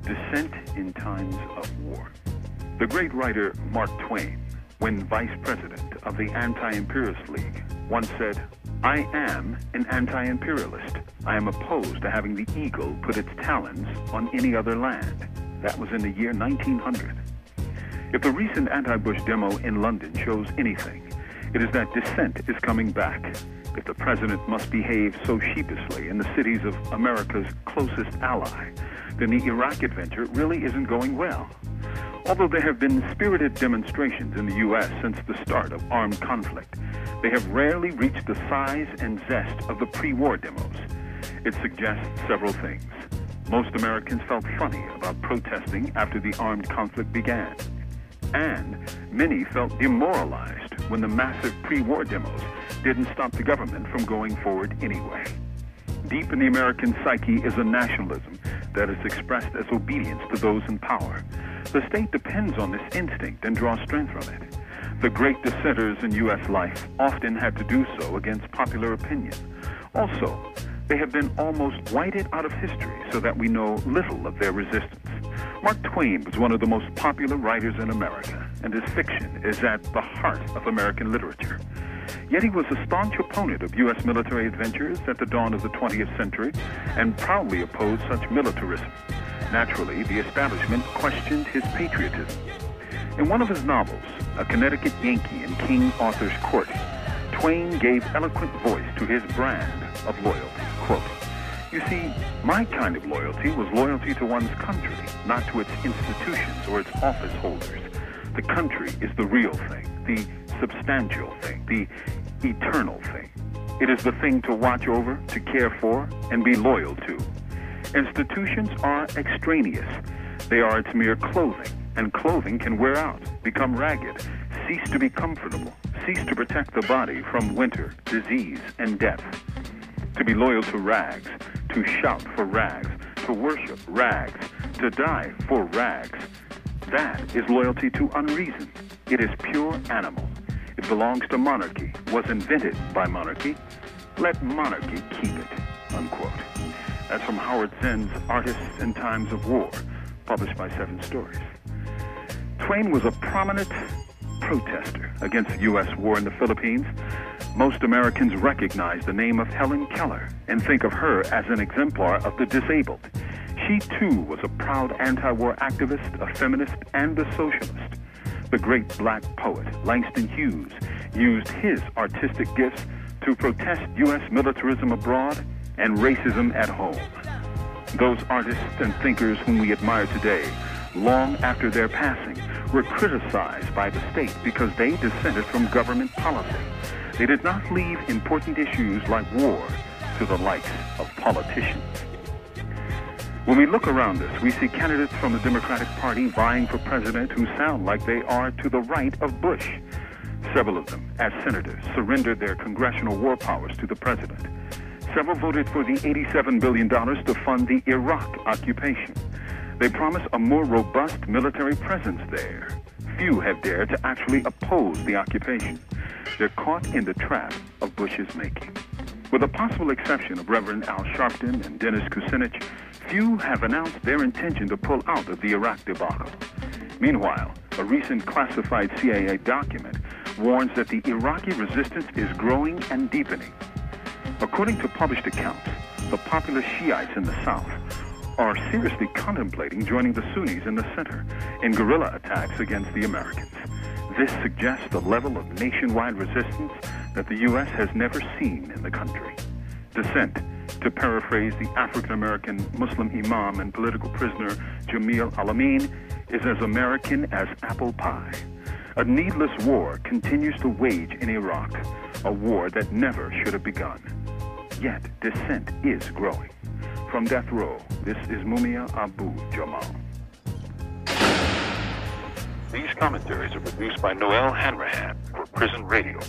Dissent in Times of War. The great writer Mark Twain, when vice president of the Anti-Imperialist League, once said, "I am an anti-imperialist. I am opposed to having the eagle put its talons on any other land." That was in the year 1900. If the recent anti-Bush demo in London shows anything, it is that dissent is coming back. If the president must behave so sheepishly in the cities of America's closest ally, then the Iraq adventure really isn't going well. Although there have been spirited demonstrations in the U.S. since the start of armed conflict, they have rarely reached the size and zest of the pre-war demos. It suggests several things. Most Americans felt funny about protesting after the armed conflict began. And many felt demoralized when the massive pre-war demos didn't stop the government from going forward anyway. Deep in the American psyche is a nationalism that is expressed as obedience to those in power. The state depends on this instinct and draws strength from it. The great dissenters in U.S. life often had to do so against popular opinion. Also, they have been almost whited out of history so that we know little of their resistance. Mark Twain was one of the most popular writers in America, and his fiction is at the heart of American literature. Yet he was a staunch opponent of U.S. military adventures at the dawn of the 20th century and proudly opposed such militarism. Naturally, the establishment questioned his patriotism. In one of his novels, A Connecticut Yankee in King Arthur's Court, Twain gave eloquent voice to his brand of loyalty. Quote, "You see, my kind of loyalty was loyalty to one's country, not to its institutions or its office holders. The country is the real thing, the substantial thing, the eternal thing. It is the thing to watch over, to care for, and be loyal to. Institutions are extraneous. They are its mere clothing, and clothing can wear out, become ragged, cease to be comfortable, cease to protect the body from winter, disease, and death. To be loyal to rags, to shout for rags, to worship rags, to die for rags, that is loyalty to unreason. It is pure animal. It belongs to monarchy, was invented by monarchy. Let monarchy keep it," unquote. That's from Howard Zinn's Artists in Times of War, published by Seven Stories. Twain was a prominent protester against the U.S. war in the Philippines. Most Americans recognize the name of Helen Keller and think of her as an exemplar of the disabled. She, too, was a proud anti-war activist, a feminist, and a socialist. The great black poet, Langston Hughes, used his artistic gifts to protest U.S. militarism abroad and racism at home. Those artists and thinkers whom we admire today, long after their passing, were criticized by the state because they dissented from government policy. They did not leave important issues like war to the likes of politicians. When we look around us, we see candidates from the Democratic Party vying for president who sound like they are to the right of Bush. Several of them, as senators, surrendered their congressional war powers to the president. Several voted for the $87 billion to fund the Iraq occupation. They promise a more robust military presence there. Few have dared to actually oppose the occupation. They're caught in the trap of Bush's making. With the possible exception of Reverend Al Sharpton and Dennis Kucinich, few have announced their intention to pull out of the Iraq debacle. Meanwhile, a recent classified CIA document warns that the Iraqi resistance is growing and deepening. According to published accounts, the popular Shiites in the south are seriously contemplating joining the Sunnis in the center in guerrilla attacks against the Americans. This suggests a level of nationwide resistance that the U.S. has never seen in the country. Dissent, to paraphrase the African-American Muslim imam and political prisoner Jamil Al-Amin, is as American as apple pie. A needless war continues to wage in Iraq, a war that never should have begun. Yet dissent is growing. From death row, this is Mumia Abu-Jamal. These commentaries are produced by Noel Hanrahan for Prison Radio.